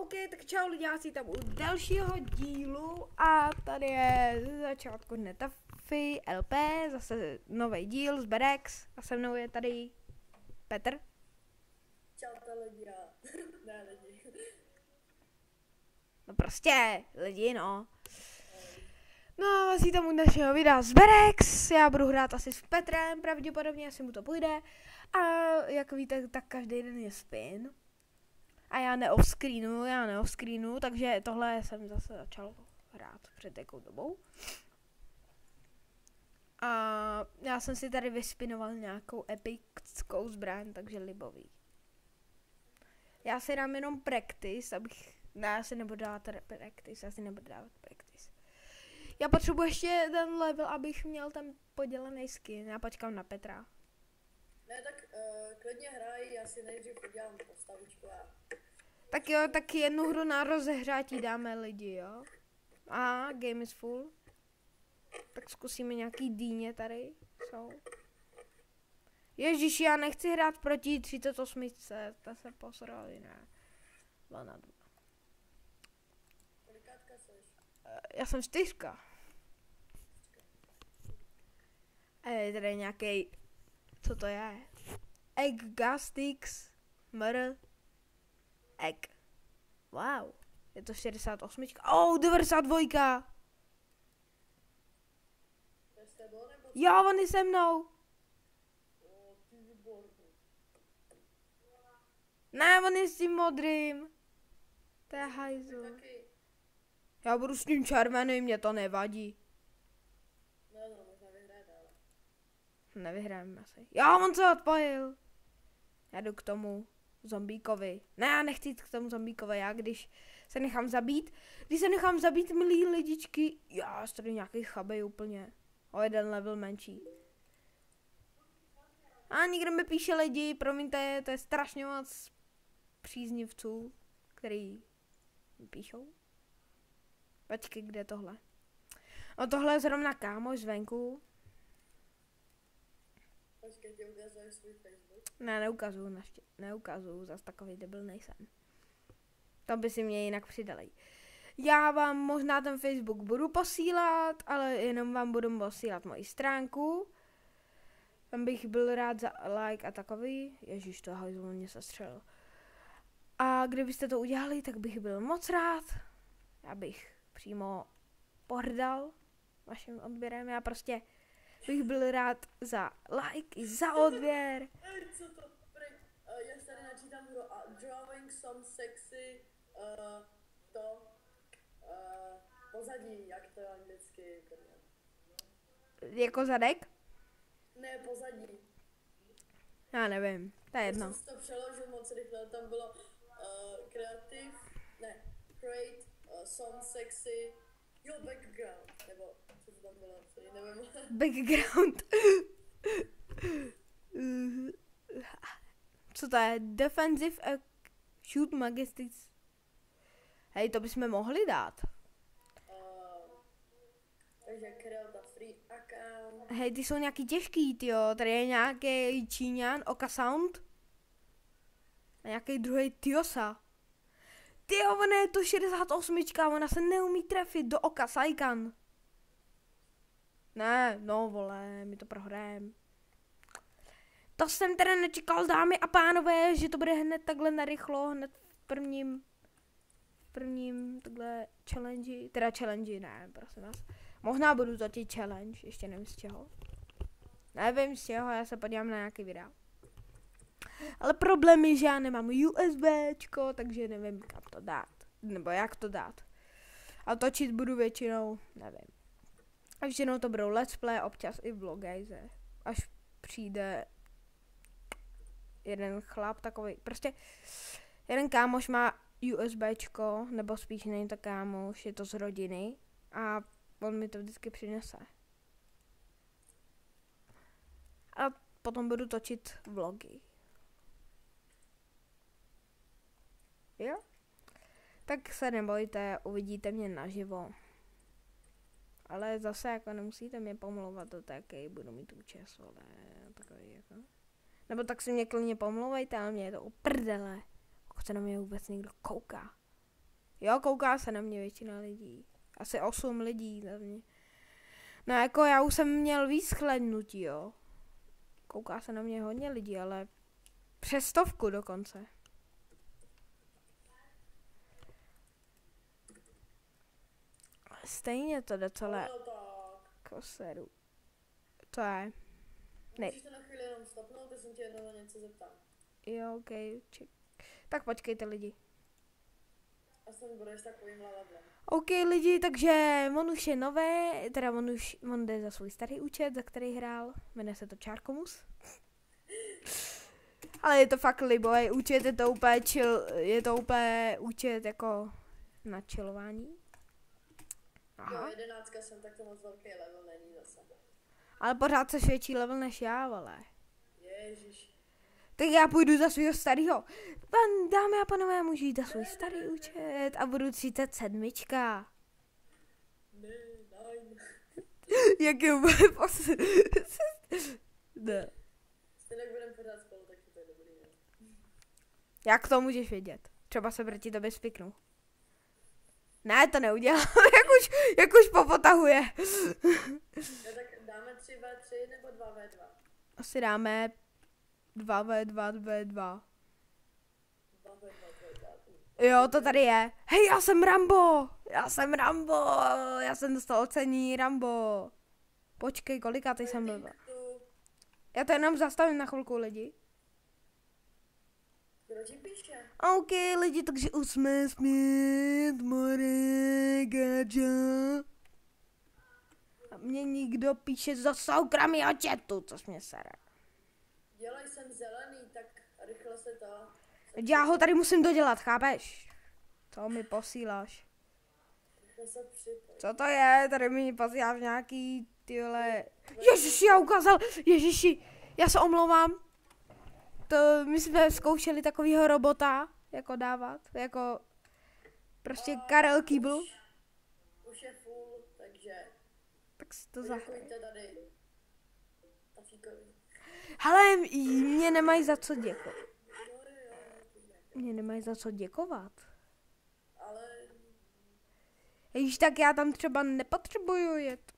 OK, tak čau lidi, já si tam u dalšího dílu a tady je ze začátku Netafy LP, zase nový díl z Berex a se mnou je tady Petr. Čau lidi, ne lidi. No prostě, lidi no. No a si tam u dnešního videa z Berex, já budu hrát asi s Petrem, pravděpodobně asi mu to půjde. A jak víte, tak každý den je spin. A já neoff-screenu, takže tohle jsem zase začal hrát před jakou dobou. A já jsem si tady vyspinoval nějakou epickou zbraň, takže libový. Já si dám jenom practice, já si nebudu dávat practice, Já potřebuji ještě ten level, abych měl ten podělený skin, já počkám na Petra. Ne, tak klidně hraj, já si nejdřív udělám postavičku a... Tak jo, tak jednu hru na rozehřátí dáme lidi, jo? A game is full. Tak zkusíme nějaký dýně tady, jsou. Ježíš, já nechci hrát proti 38, ta se posrali, ne. 2-2. Kolikátka seš? Já jsem 4. Tady nějaký, co to je? Egg, Gastix, Mr. Egg. Wow, je to 68. 92. To je s tebou nebo... Jo, on je se mnou. O, ty výborný. Ne, on je s tím modrým. To je hajzl. Taky... Já budu s tím červeným, mě to nevadí. No, možná vyhrajete, ale... Nevyhrajeme asi. Jo, on se odpojil. Já jdu k tomu zombíkovi. Ne, já nechci jít k tomu zombíkovi, já když se nechám zabít, milí lidičky, já jsem tady nějaký chabej úplně. O jeden level menší. A někdo mi píše lidi, promiňte, to je strašně moc příznivců, který mi píšou. Počkej, kde je tohle? O, tohle je zrovna kámoš zvenku. Počkej, ti ukazuješ svůj Facebook. Ne, neukazuju, zas takový debil nejsem. To by si mě jinak přidali. Já vám možná ten Facebook budu posílat, ale jenom vám budu posílat moji stránku. Tam bych byl rád za like a takový. Ježíš, to hajzl mě sestřelil. A kdybyste to udělali, tak bych byl moc rád. Já bych přímo pohrdal vaším odběrem. Já prostě bych byl rád za like i za odběr. Ej, co to? Prej, já si tady načítám hru a drawing some sexy, pozadí, jak to je anglicky, Jako zadek? Ne, pozadí. Já nevím, to je jedno. Já jsem to přeložil moc rychle, tam bylo create, some sexy, background, nebo co to tam bylo, sorry, nevím. Background. Co to je? Defensive a shoot magistics. Hej, to bychom mohli dát. Takže create a free account. Hej, ty jsou nějaký těžký, tyjo. Tady je nějaký Číňan, Oka Sound. A nějaký druhý Tiosa. Tyjo, ona je to 68, ona se neumí trefit do oka, Saikan. Ne, no vole, my to prohrajeme. To jsem teda nečekal, dámy a pánové, že to bude hned takhle narychlo, hned v prvním takhle challenge, ne, prosím vás. Možná budu točit challenge, ještě nevím z čeho. Nevím z čeho, já se podívám na nějaký videa. Ale problém je, že já nemám USBčko, takže nevím kam to dát, nebo jak to dát. A točit budu většinou, nevím. A většinou to budou let's play, občas i vlogajze. Až přijde jeden chlap takový, prostě jeden kámoš má USBčko, nebo spíš není to kámoš, je to z rodiny a on mi to vždycky přinese. A potom budu točit vlogy. Jo? Tak se nebojte, uvidíte mě naživo. Ale zase jako nemusíte mě pomlouvat do jaký budu mít účes, ale takový jako. Nebo tak si mě klidně pomlouvejte, ale mě je to uprdele. Pokud se na mě vůbec někdo kouká. Jo, kouká se na mě většina lidí. Asi 8 lidí za mě. No jako já už jsem měl víc shlédnutí, jo. Kouká se na mě hodně lidí, ale přes 100 dokonce. Stejně to docela No tak. koseru. To je. Ne. Můžeš to na chvíli jenom stopnout, já jsem tě jednou na něco zeptám. Jo, ok. Tak počkejte lidi. A jsem budeš takovým levelem. OK lidi, takže on už je nové, teda on jde za svůj starý účet, za který hrál, jmenuje se to Čárkomus. Ale je to fakt libový účet, je to úplně chill, je to úplně účet jako na chillování. Aha. Jo, 11 jsem, tak to moc velký level není zase. Ale pořád se větší level než já, vole. Ježiš. Tak já půjdu za svého starého. Dámy a panové, můžu jít za svůj starý účet a budu 37. Ne, nein. Jak je úplně ne. Stejně budeme pořád spolu, tak to je dobrý, ne? Jak to můžeš vědět? Třeba se proti tobě spiknu. Ne, to neudělám, jak už popotahuje. No tak dáme 3v3 nebo 2v2? Asi dáme 2v2, 2v2. 2v2. Jo, to tady je. Hej, já jsem Rambo, já jsem dostal ocení Rambo. Počkej, kolikátej jsem byl. Já to jenom zastavím na chvilku lidi. Kdo ti píše? OK, lidi, takže už jsme zpět, Gača. A mě nikdo píše za soukromýho chatu, což mě sere. Dělej, jsem zelený, tak rychle se to... Já ho tady musím dodělat, chápeš? Co mi posíláš? Rychle se připoj. Co to je? Tady mi posíláš nějaký tyhle... Ježiši, já ukázal! Ježiši, já se omlouvám. To my jsme zkoušeli takovýho robota, jako dávat, jako prostě Karel Kýbl. Už je full, takže... Tak si to zahraj. Děkujte tady. Tafíkovi. Hele, mě nemají za co děkovat. Sorry, jo, Mě nemají za co děkovat. ale... Ježíš, tak já tam třeba nepotřebuju jet.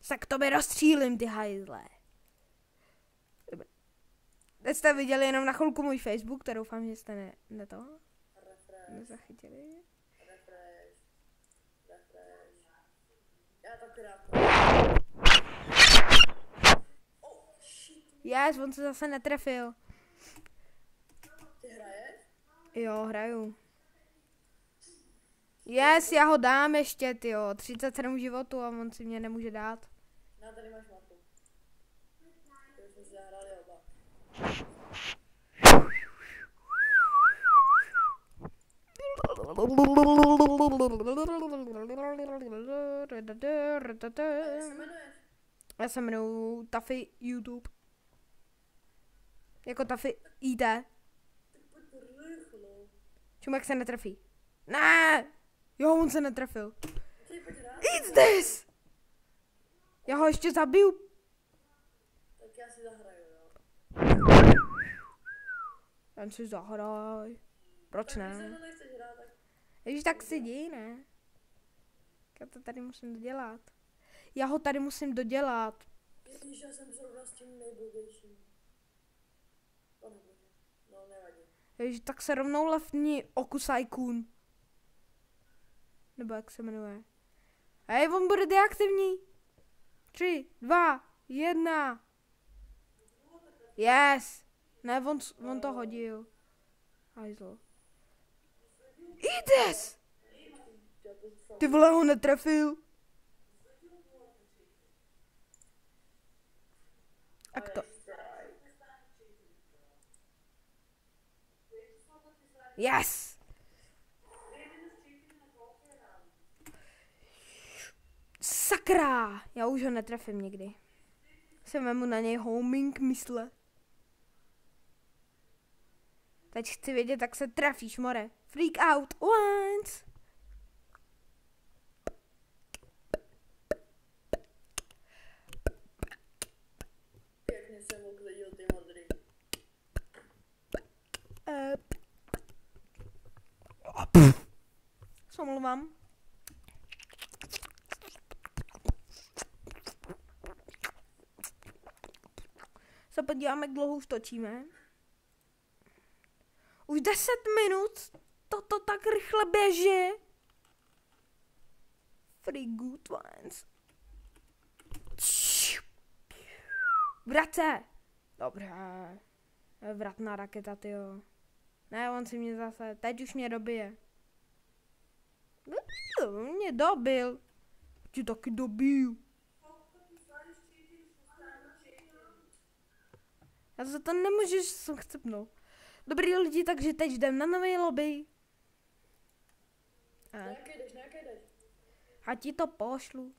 Tak to by rozstřílim, ty hajzle. Dobře. Teď jste viděli jenom na chvilku můj Facebook, to doufám, že jste nezachytili. Refresh. Já taky rád. Oh, shit. Yes, on se zase netrefil. Ty hraješ? Jo, hraju. Yes, já ho dám ještě, tyjo. 37 životů a on si mě nemůže dát. No, tady máš mapu. To jsme si zahrali oba. Jak se jmenuješ? Já se jmenuji Taffy YouTube. Jako Taffy IT. Tak pojď rychle. Čumek se netrefí. Ne! Jo, on se netrefil. Ty pojď rád. Eat this! Já ho ještě zabiju. Tak já si zahraju, jo. Jen si zahraj. Proč Tak když se ne? mnou nechceš hrát, tak... Ježíš, tak si dí, ne? Já to tady musím dodělat. Já ho tady musím dodělat. Ježíš, já jsem zrovna s tím nejblbějším. Pane bože. No, nevadí. Ježíš, tak se rovnou lefni Okusai-kun. Nebo jak se jmenuje. Hej, on bude deaktivní. 3, 2, 1. Yes. Ne, on to hodil. Hajzl. Eat this! Ty vole, ho netrefil. Jak to? Yes! Sakra! Já už ho netrefím nikdy. Se vemu na něj homing mysle. Teď chci vědět, jak se trefíš, more. Freak out once! Pěkně jsem uklidil ty modrý. omlouvám. Se podíváme, jak dlouho už točíme. Už 10 minut. To tak rychle běží. Free good ones. Vrať se. Dobře. Vratná raketa, tyjo. Ne, on si mě zase, teď už mě dobije. Mě dobil. Ti taky dobiju. Já se to nemůžeš chcepnout. Dobrý lidi, takže teď jdem na nový lobby. Na jaké jdeš? A ti to pošlu.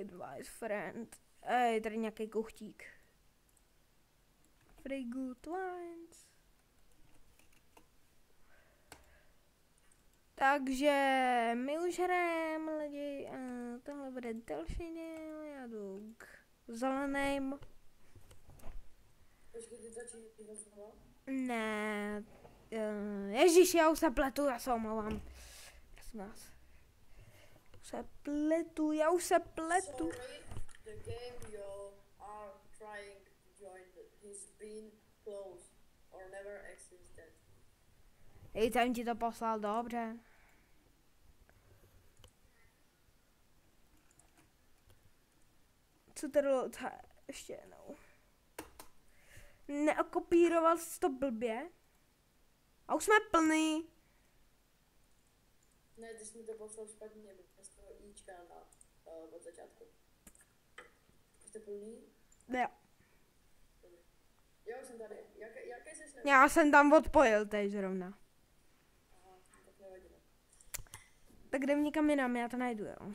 Advice friend. Ej, tady nějaký kuchtík. Free good wines. Takže my už hrajeme lidi. Tohle bude další díl. Já jdu k zeleným. Počkej, ty začínáš znova? Ne. Ježíš, já už se pletu, já se omlouvám. Prosím vás. Já už se pletu. Sorry, the game you are trying to join has been closed or never existed. Hej, jsem ti to poslal, dobře. Co tady ještě jednou. Neokopíroval jsi to blbě? A už jsme plný. Ne, ty jsi mi to poslal špatně, bez toho ička od začátku. Jste plný? Ne. Já už jsem tady. Jaké jsi Já jsem tam odpojil teď zrovna. Aha, tak nevadí. Tak jdem někam jinam, já to najdu, jo.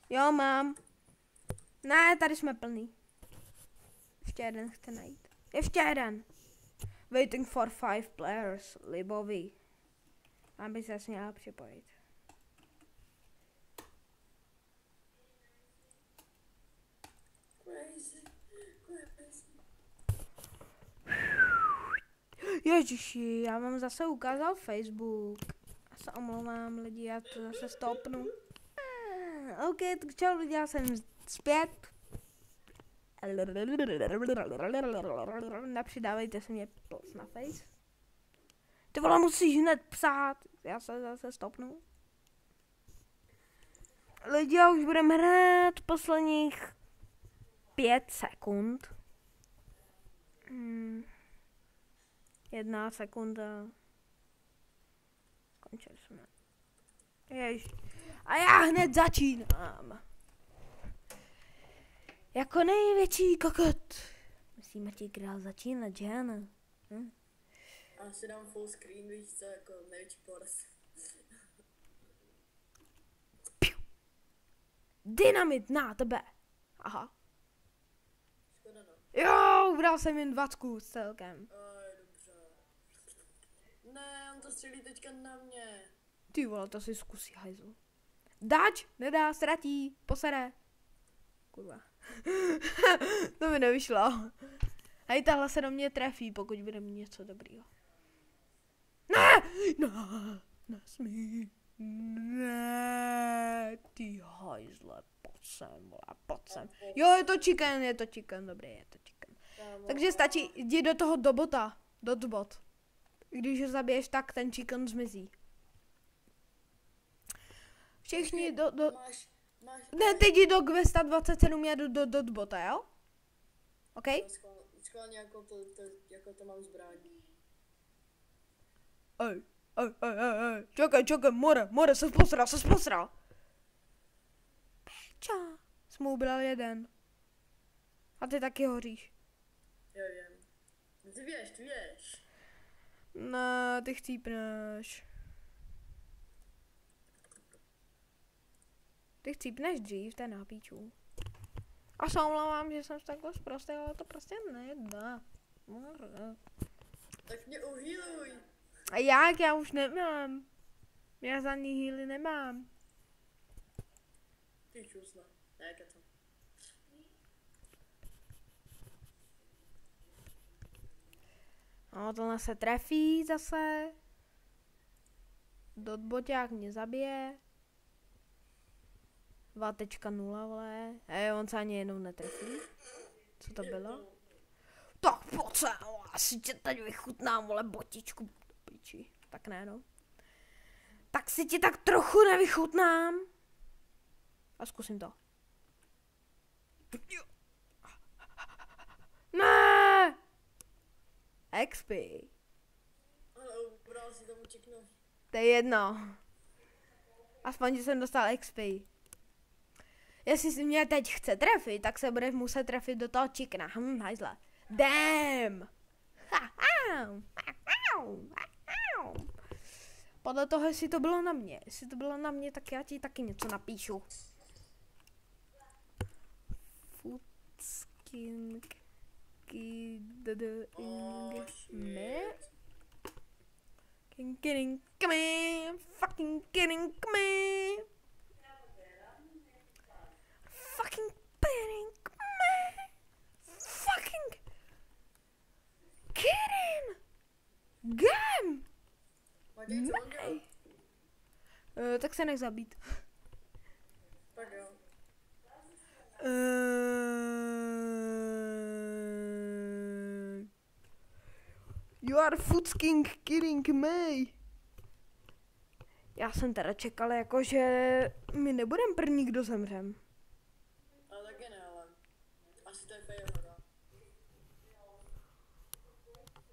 Jo, mám. Ne, tady jsme plný. Ještě jeden chce najít. Ještě jeden. Waiting for 5 players, libový. Aby se měla připojit. Ježiši, já vám zase ukázal Facebook. Já se omlouvám lidi, já to zase stopnu. OK, tak čau lidi, já jsem zpět. Nepřidávejte se mě na face. Ty vole, musíš hned psát. Já se zase stopnu. Lidi, já už budeme hrát posledních 5 sekund. 1 sekunda. Končili jsme. Ježiš. A já hned začínám. Jako největší kokot. Musíme ti král začínat, že ano? A si dám full screen, víš co, jako největší pors. Dynamit na tebe. Aha. Škoda no. Jo, ubral jsem jen 20 celkem. Dobře. Ne, on to střelí teďka na mě. Ty vole, to si zkusí hajzl. Dač, nedá, ztratí, posere. Kurva. To mi nevyšlo. Hej, tahle se do mě trefí, pokud bude mít něco dobrýho. Ne! Ne! Nesmí. Ne! Ty hajzle, pojď sem, vole, pojď sem. Jo, je to chicken, dobrý, je to chicken. Takže stačí, jdi do toho dobota, dotbot. Když ho zabiješ, tak ten chicken zmizí. Všichni Máš. Ne, teď jdi do Questa 27, já jdu do dotbota, jo? OK? Schválně jako to mám zbraň. Ej, čekaj, more, se posral. Peča, jsi mu ubral jeden. A ty taky hoříš. Jo, vím. Ty věš. Ne, ty chcípneš. Ty chcípneš dřív, to je na píču. A se omlouvám, že jsem takhle zprostý, ale to prostě nedá. Tak mě uhýluj. A jak? Já už nemám. Já za ní healy nemám. Ty čusna. Ne, kecam. No, tohle se trefí zase. Dotboťák mě zabije. 2.0, vole. On se ani jednou netrefí. Co to bylo? Tak pojď se, asi tě teď vychutnám, vole, botičku. Piči. Tak ne, no. Tak si ti tak trochu nevychutnám. A zkusím to. Ne! XP. Ale ubral si tomu čeknu. To je jedno. Aspoň, že jsem dostal XP. Jestli si mě teď chce trefit, tak se bude muset trefit do toho čikna. Hajzle. Damn! Podle toho, jestli to bylo na mě. Jestli to bylo na mě, tak já ti taky něco napíšu. Footsking. Come here. Fucking kidding, come here. Fucking kidding, come here. Fucking kidding. Game. Tak se nech zabít. Tak jo. You are fucking kidding me. Já jsem teda čekal, jako, že my nebudem první, kdo zemřem. Ale taky ne, ale asi to je fail, no.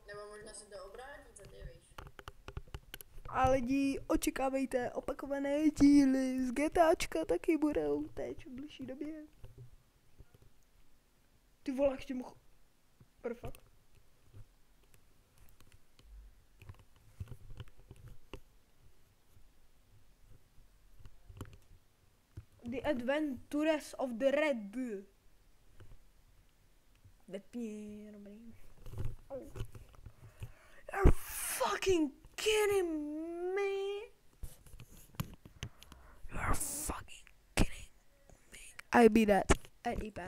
Nebo možná se to obrátí, co ty víš. A lidi, očekávejte opakované díly z GTAčka, taky budou teď v bližší době. Ty vole, ještě mohl... Perfekt. The Adventures of the Red. Vypni, dobrý. You're fucking kidding me. You're fucking kidding me. I be that. IP.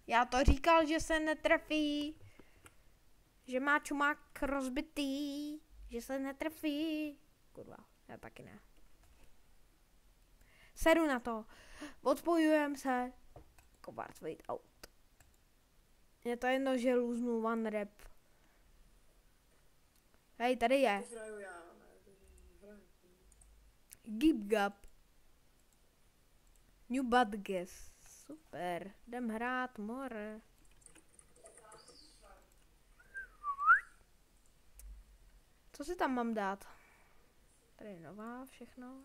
Já to říkal, že se netrefí. Že má čumák rozbitý. Že se netrefí. Kurva, já taky ne. Sedu na to. Odpojujem se. Covard, wait out. Je to jedno, že lůznu one rep. Hej, tady je. Gip Gap. New bad guess. Super. Jdem hrát more. Co si tam mám dát? Tady je nová všechno.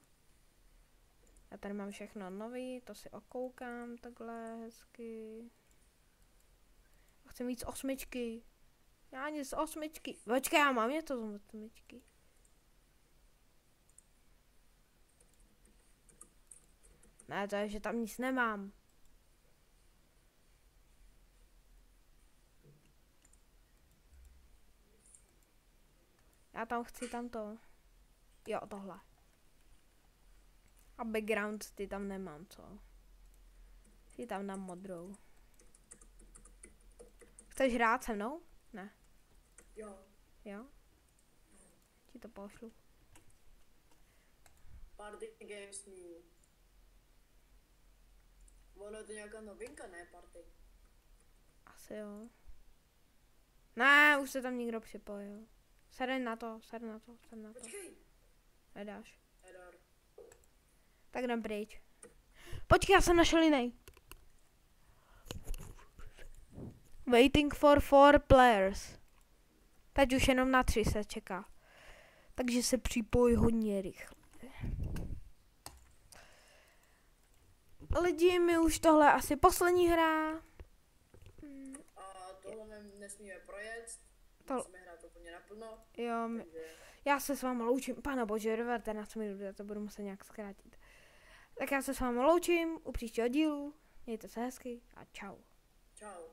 Já tady mám všechno nový, to si okoukám takhle hezky. Chci mít z 8. Já ani z 8. Počkej, já mám něco z 8. Ne, to je, že tam nic nemám. Já tam chci tamto. Jo, tohle. A background ty tam nemám, co? Ty tam dám modrou. Chceš hrát se mnou? Ne. Jo. Jo? Ti to pošlu. Party Games New. Ono je to nějaká novinka, ne party? Asi jo. Ne, už se tam někdo připojil. Sedem na to. Počkej. Nedáš. Error. Tak jdem pryč. Počkej, já jsem našel jiný. Waiting for 4 players. Teď už jenom na 3 se čeká. Takže se připoj hodně rychle. Lidi, mi už tohle asi poslední hra. A tohle nesmíme projet. Musíme hrát úplně naplno. Jo, já se s vámi loučím. Pana bože, 19 minut, já to budu muset nějak zkrátit. Tak já se s vámi loučím u příštího dílu. Mějte se hezky a čau. Čau.